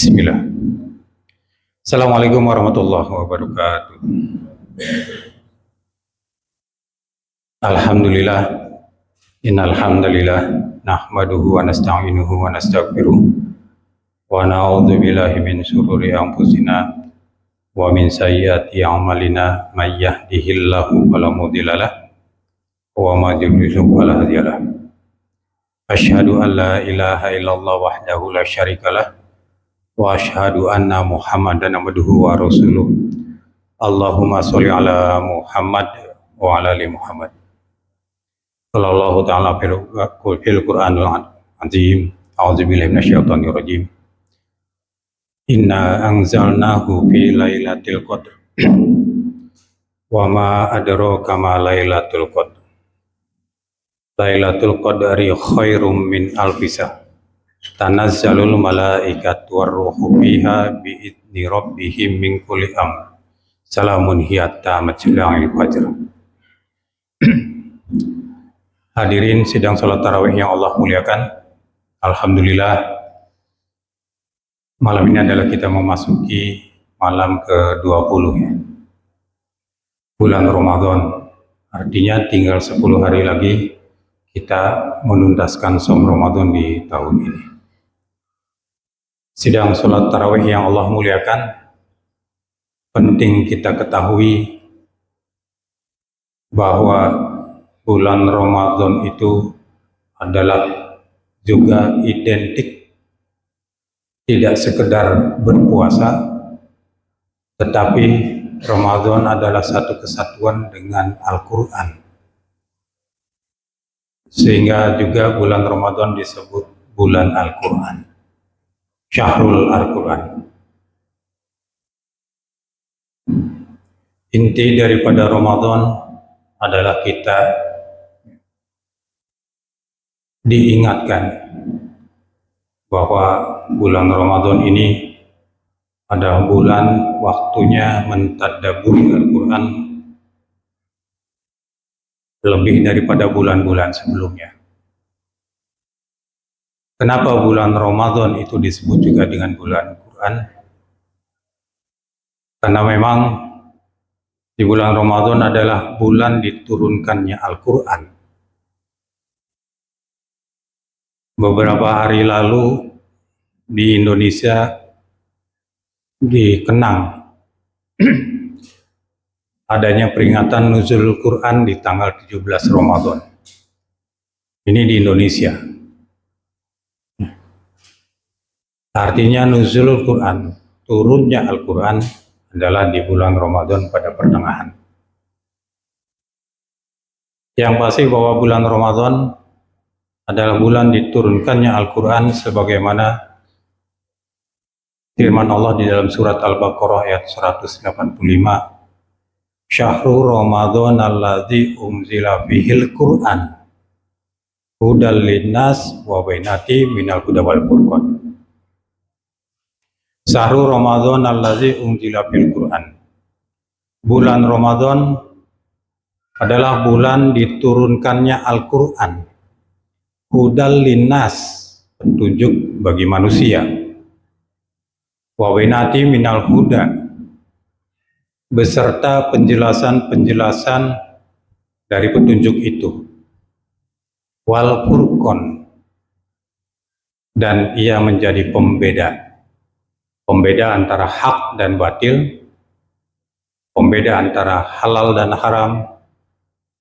Bismillah. Assalamualaikum warahmatullahi wabarakatuh. Alhamdulillah, innal hamdalillah nahmaduhu wa nasta'inuhu wa nastaghfiruh wa na'udzu billahi min shururi anfusina wa min sayyiati a'malina may yahdihillahu fala mudilla lahu wa may yudlil fala hadiya lahu. Asyhadu an la ilaha illallah wahdahu la syarikalah wa asyhadu anna Muhammadan abduhu wa rasuluh. Allahumma sholli ala Muhammad wa ala ali Muhammad. Sallallahu ta'ala fil Qur'anil azim. A'udzubillahi minasyaitonir rajim. Inna anzalnahu fi lailatul qadr. Wa ma adraka ma lailatul qadr. Lailatul qadri khairum min alfi syahr. Tanazzalul malaikatu warruhu fiha bi'izni rabbihim min kulli amr. Salamun hiya hatta matla'il fajr. Hadirin sidang salat tarawih yang Allah muliakan, alhamdulillah malam ini adalah kita memasuki malam ke-20 ya. Bulan Ramadan, artinya tinggal 10 hari lagi kita menuntaskan som Ramadan di tahun ini. Sidang salat tarawih yang Allah muliakan, penting kita ketahui bahwa bulan Ramadan itu adalah juga identik tidak sekedar berpuasa, tetapi Ramadan adalah satu kesatuan dengan Al-Quran. Sehingga juga bulan Ramadan disebut bulan Al-Quran, Syahrul Al-Quran. Inti daripada Ramadan adalah kita diingatkan bahwa bulan Ramadan ini adalah bulan waktunya mentadabburi Al-Quran lebih daripada bulan-bulan sebelumnya. Kenapa bulan Ramadan itu disebut juga dengan bulan Quran? Karena memang di bulan Ramadan adalah bulan diturunkannya Al-Quran. Beberapa hari lalu di Indonesia dikenang adanya peringatan nuzul Quran di tanggal 17 Ramadan. Ini di Indonesia. Artinya nuzul Quran, turunnya Al-Quran adalah di bulan Ramadan pada pertengahan. Yang pasti bahwa bulan Ramadan adalah bulan diturunkannya Al-Quran sebagaimana firman Allah di dalam surat Al-Baqarah ayat 185. Syahrul Ramadan alladzi unzila fihil Qur'an hudal linnas wa bainati minal huda wal furqan. Syahrul Ramadan alladzi unzila fil Qur'an. Bulan Ramadan adalah bulan diturunkannya Al-Quran. Hudal linnas, petunjuk bagi manusia. Wa bainati minal huda, beserta penjelasan-penjelasan dari petunjuk itu. Wal furqan, dan ia menjadi pembeda antara hak dan batil, pembeda antara halal dan haram,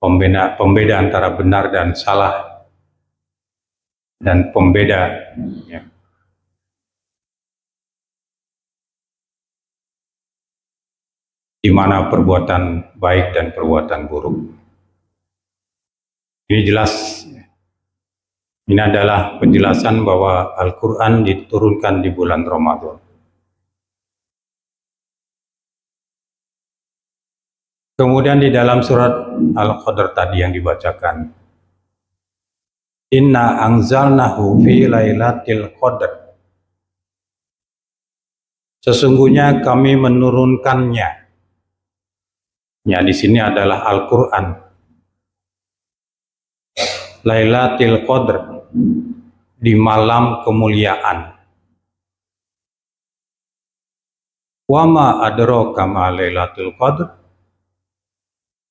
pembeda antara benar dan salah, dan pembeda ya, di mana perbuatan baik dan perbuatan buruk. Ini jelas. Ini adalah penjelasan bahwa Al-Quran diturunkan di bulan Ramadan. Kemudian di dalam surat Al-Qadr tadi yang dibacakan, Inna anzalnahu fi lailatul qadr. Sesungguhnya kami menurunkannya. Ya, di sini adalah Al-Quran. Lailatul Qadr, di malam kemuliaan. Wa ma adraka ma Lailatul Qadr,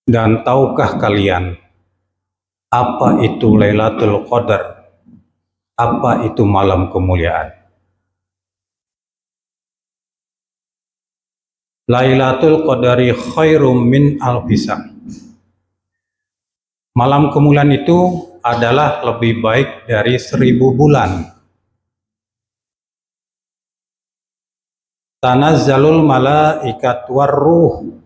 dan tahukah kalian apa itu Lailatul Qadar? Apa itu malam kemuliaan? Lailatul Qadari khairum min alfisan. Malam kemuliaan itu adalah lebih baik dari 1000 bulan. Tanazzalul malaikat warruh.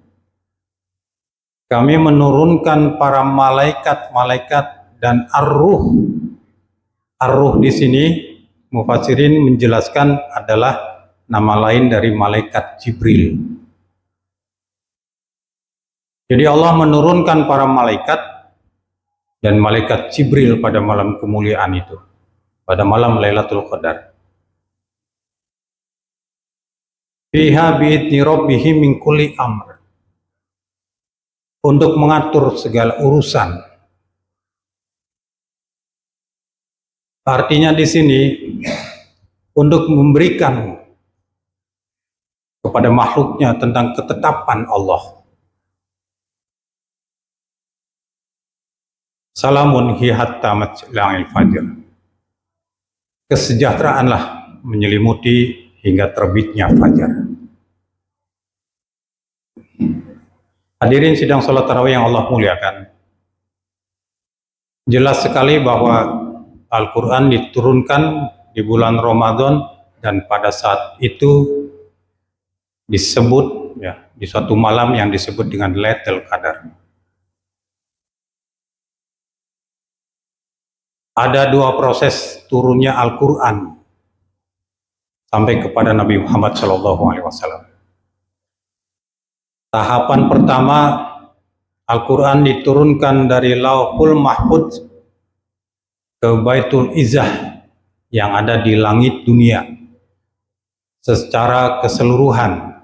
Kami menurunkan para malaikat-malaikat dan ar-ruh. Ar-ruh di sini mufassirin menjelaskan adalah nama lain dari malaikat Jibril. Jadi Allah menurunkan para malaikat dan malaikat Jibril pada malam kemuliaan itu, pada malam Lailatul Qadar. Fiha bi'idni rabbihim min kulli amr, untuk mengatur segala urusan. Artinya di sini untuk memberikan kepada makhluknya tentang ketetapan Allah. Salamun hi hatta matla'il fajr. Kesejahteraanlah menyelimuti hingga terbitnya fajar. Hadirin sidang salat tarawih yang Allah muliakan. Jelas sekali bahwa Al-Quran diturunkan di bulan Ramadan, dan pada saat itu disebut di suatu malam yang disebut dengan Lailatul Qadar. Ada dua proses turunnya Al-Quran sampai kepada Nabi Muhammad SAW. Tahapan pertama, Al-Quran diturunkan dari Lauhul Mahfudz ke Baitul Izzah yang ada di langit dunia secara keseluruhan.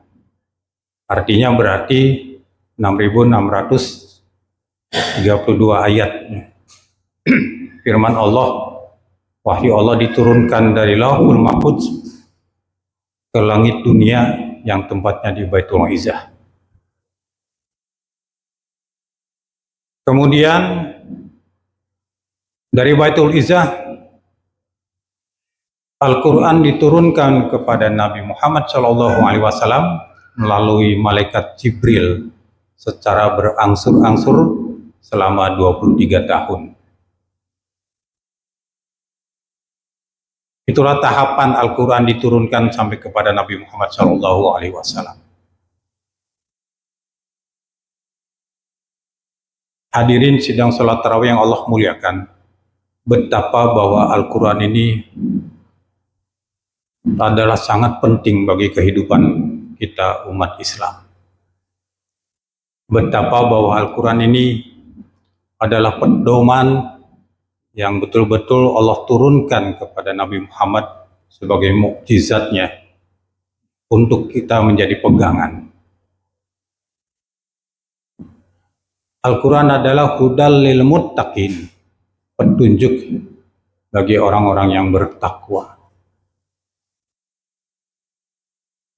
Artinya berarti 6.632 ayat. Firman Allah, wahyu Allah diturunkan dari Lauhul Mahfudz ke langit dunia yang tempatnya di Baitul Izzah. Kemudian dari Baitul Izzah, Al-Quran diturunkan kepada Nabi Muhammad SAW melalui malaikat Jibril secara berangsur-angsur selama 23 tahun. Itulah tahapan Al-Quran diturunkan sampai kepada Nabi Muhammad SAW. Hadirin sidang salat tarawih yang Allah muliakan, betapa bahwa Al-Quran ini adalah sangat penting bagi kehidupan kita umat Islam. Betapa bahwa Al-Quran ini adalah pedoman yang betul-betul Allah turunkan kepada Nabi Muhammad sebagai mukjizatnya untuk kita menjadi pegangan. Al-Quran adalah hudal lil muttaqin, petunjuk bagi orang-orang yang bertakwa.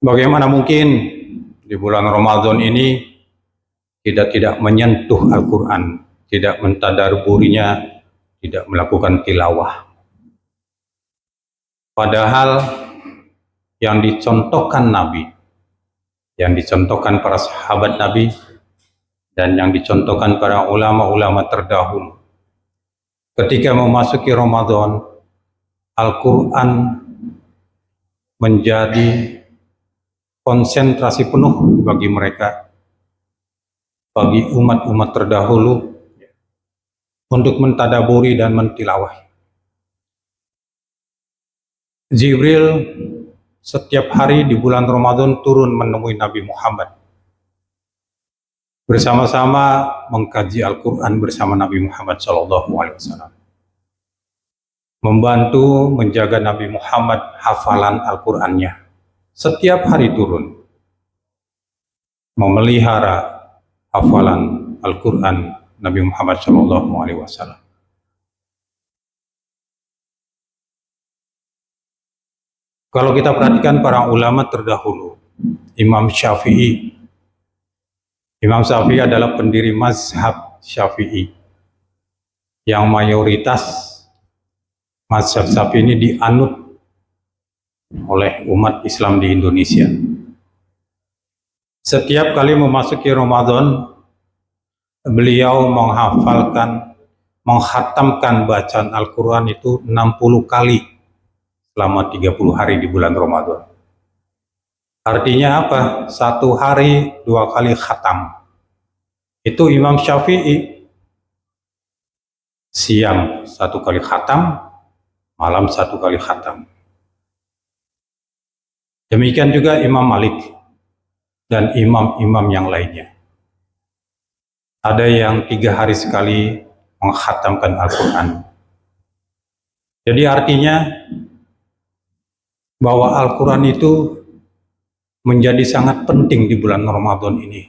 Bagaimana mungkin di bulan Ramadan ini kita tidak menyentuh Al-Quran, tidak mentadabburinya, tidak melakukan tilawah. Padahal yang dicontohkan Nabi, yang dicontohkan para sahabat Nabi, dan yang dicontohkan para ulama-ulama terdahulu, ketika memasuki Ramadan, Al-Quran menjadi konsentrasi penuh bagi mereka, bagi umat-umat terdahulu, untuk mentadaburi dan mentilawahi. Jibril setiap hari di bulan Ramadan turun menemui Nabi Muhammad. Bersama-sama mengkaji Al-Quran bersama Nabi Muhammad SAW. Membantu menjaga Nabi Muhammad hafalan Al-Qurannya. Setiap hari turun. Memelihara hafalan Al-Quran Nabi Muhammad SAW. Kalau kita perhatikan para ulama terdahulu, Imam Syafi'i. Imam Syafi'i adalah pendiri mazhab Syafi'i, yang mayoritas mazhab Syafi'i ini dianut oleh umat Islam di Indonesia. Setiap kali memasuki Ramadan, beliau menghatamkan bacaan Al-Quran itu 60 kali selama 30 hari di bulan Ramadan. Artinya apa? 1 hari 2 kali khatam. Itu Imam Syafi'i. Siang 1 kali khatam, malam 1 kali khatam. Demikian juga Imam Malik dan imam-imam yang lainnya. Ada yang 3 hari sekali menghatamkan Al-Quran. Jadi artinya bahwa Al-Quran itu menjadi sangat penting di bulan Ramadan ini.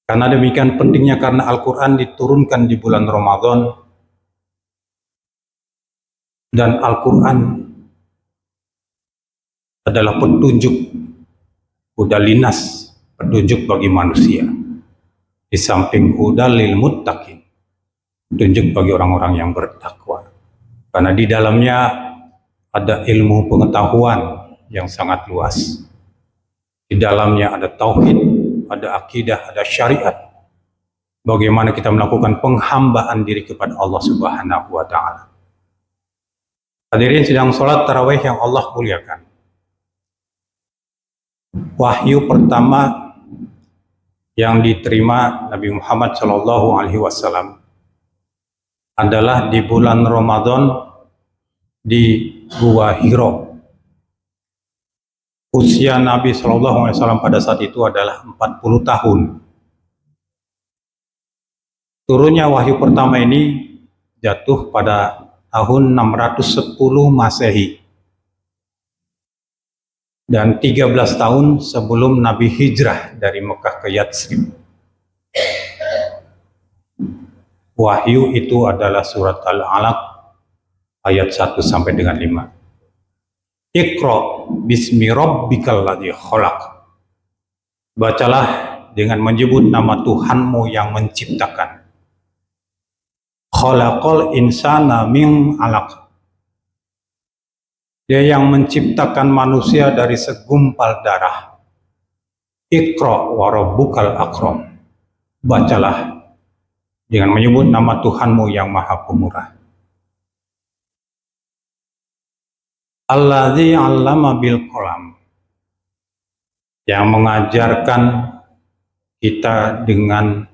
Karena demikian pentingnya, karena Al-Quran diturunkan di bulan Ramadan, dan Al-Quran adalah petunjuk, hudalinas, petunjuk bagi manusia. Di samping hudalil muttaqin, petunjuk bagi orang-orang yang bertakwa. Karena di dalamnya ada ilmu pengetahuan yang sangat luas. Di dalamnya ada tauhid, ada akidah, ada syariat. Bagaimana kita melakukan penghambaan diri kepada Allah Subhanahu wa Ta'ala. Hadirin sedang sholat tarawih yang Allah muliakan. Wahyu pertama yang diterima Nabi Muhammad SAW adalah di bulan Ramadan di Gua Hira. Usia Nabi SAW pada saat itu adalah 40 tahun. Turunnya wahyu pertama ini jatuh pada tahun 610 Masehi. Dan 13 tahun sebelum Nabi hijrah dari Mekah ke Yatsrib. Wahyu itu adalah surat Al-Alaq ayat 1 sampai dengan 5. Iqra bismi rabbikal ladzi khalaq. Bacalah dengan menyebut nama Tuhanmu yang menciptakan. Khalaqal insana min 'alaq. Dia yang menciptakan manusia dari segumpal darah. Iqra wa rabbukal akram. Bacalah dengan menyebut nama Tuhanmu yang Maha Pemurah. Alladzi 'allama bil qalam, yang mengajarkan kita dengan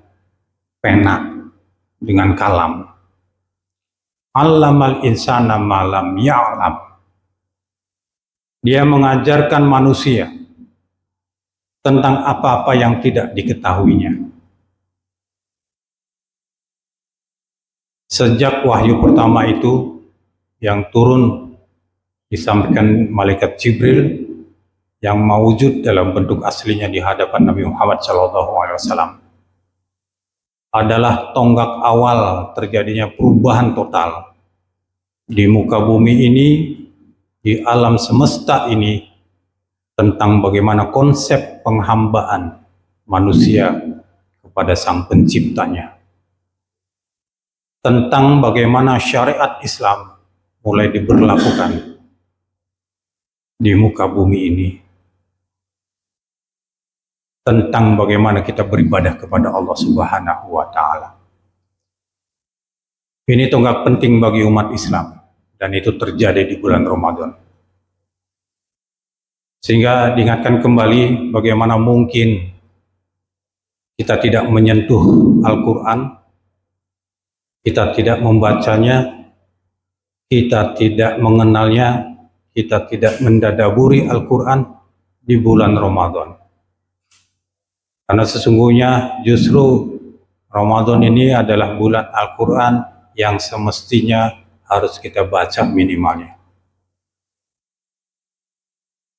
pena, dengan kalam. 'Allamal insana ma lam ya'lam. Dia mengajarkan manusia tentang apa-apa yang tidak diketahuinya. Sejak wahyu pertama itu yang turun disampaikan malaikat Jibril yang mewujud dalam bentuk aslinya di hadapan Nabi Muhammad SAW, adalah tonggak awal terjadinya perubahan total di muka bumi ini, di alam semesta ini, tentang bagaimana konsep penghambaan manusia kepada Sang Penciptanya, tentang bagaimana syariat Islam mulai diberlakukan di muka bumi ini, tentang bagaimana kita beribadah kepada Allah Subhanahu wa Ta'ala. Ini tonggak penting bagi umat Islam, dan itu terjadi di bulan Ramadan. Sehingga diingatkan kembali bagaimana mungkin kita tidak menyentuh Al-Quran, kita tidak membacanya, kita tidak mengenalnya, kita tidak mendadaburi Al-Quran di bulan Ramadan. Karena sesungguhnya justru Ramadan ini adalah bulan Al-Quran yang semestinya harus kita baca minimalnya.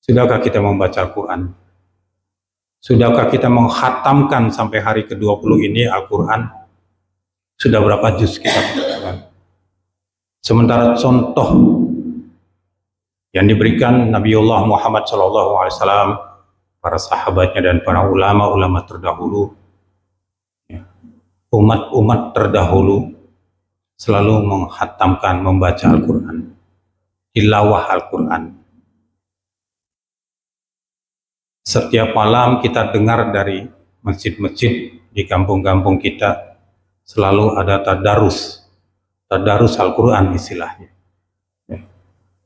Sudahkah kita membaca Al-Quran? Sudahkah kita menghatamkan sampai hari ke-20 ini Al-Quran? Sudah berapa juz kita baca? Sementara contoh yang diberikan Nabiullah Muhammad SAW para sahabatnya dan para ulama-ulama terdahulu, ya, umat-umat terdahulu selalu menghatamkan, membaca Al-Quran, tilawah Al-Quran. Setiap malam kita dengar dari masjid-masjid di kampung-kampung kita selalu ada tadarus Al-Quran istilahnya.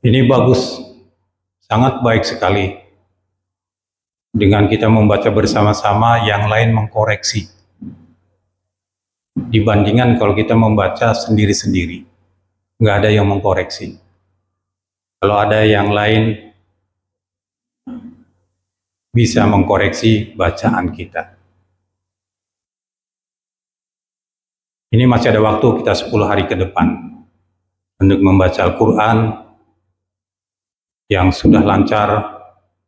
Ini bagus, sangat baik sekali. Dengan kita membaca bersama-sama, yang lain mengkoreksi. Dibandingkan kalau kita membaca sendiri-sendiri, nggak ada yang mengkoreksi. Kalau ada yang lain bisa mengkoreksi bacaan kita. Ini masih ada waktu kita 10 hari ke depan untuk membaca Al-Quran yang sudah lancar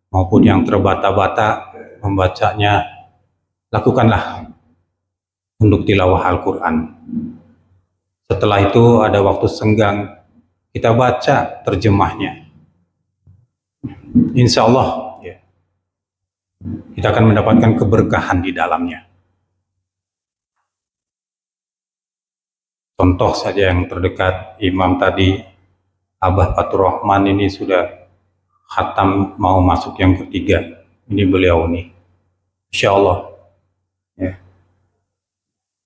maupun yang terbata-bata membacanya. Lakukanlah untuk tilawah Al-Quran. Setelah itu ada waktu senggang, kita baca terjemahnya. Insya Allah ya, kita akan mendapatkan keberkahan di dalamnya. Contoh saja yang terdekat, imam tadi, Abah Fatur Rahman ini sudah khatam mau masuk yang ketiga. Ini beliau nih, Insya Allah. Ya.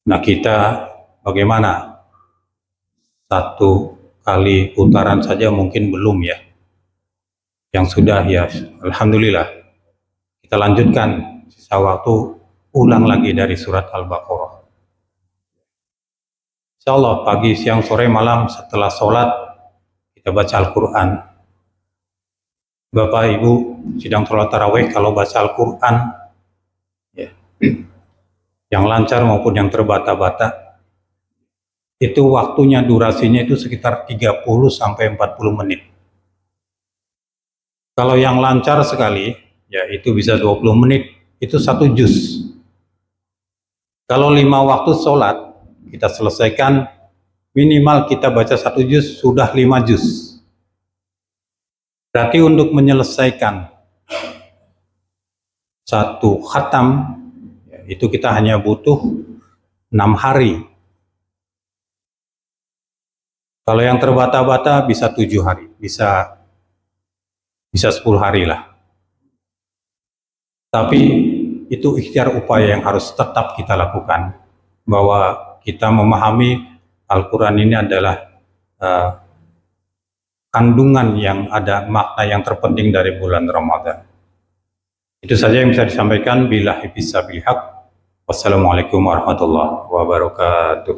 Nah kita bagaimana? Satu kali putaran saja mungkin belum ya. Yang sudah ya, Alhamdulillah. Kita lanjutkan sisa waktu, ulang lagi dari surat Al-Baqarah. Insya Allah pagi, siang, sore, malam setelah sholat kita baca Al-Quran. Bapak Ibu sidang sholat tarawih kalau baca Al-Quran ya, yang lancar maupun yang terbata-bata, itu waktunya, durasinya itu sekitar 30 sampai 40 menit. Kalau yang lancar sekali ya itu bisa 20 menit, itu 1 juz. Kalau 5 waktu sholat kita selesaikan, minimal kita baca 1 juz, sudah 5 juz. Berarti untuk menyelesaikan 1 khatam, ya, itu kita hanya butuh 6 hari. Kalau yang terbata-bata bisa 7 hari, bisa 10 hari lah. Tapi itu ikhtiar upaya yang harus tetap kita lakukan, bahwa kita memahami Al-Quran ini adalah kandungan yang ada makna yang terpenting dari bulan Ramadan. Itu saja yang bisa disampaikan. Billahi bisabil haq. Wassalamualaikum warahmatullahi wabarakatuh.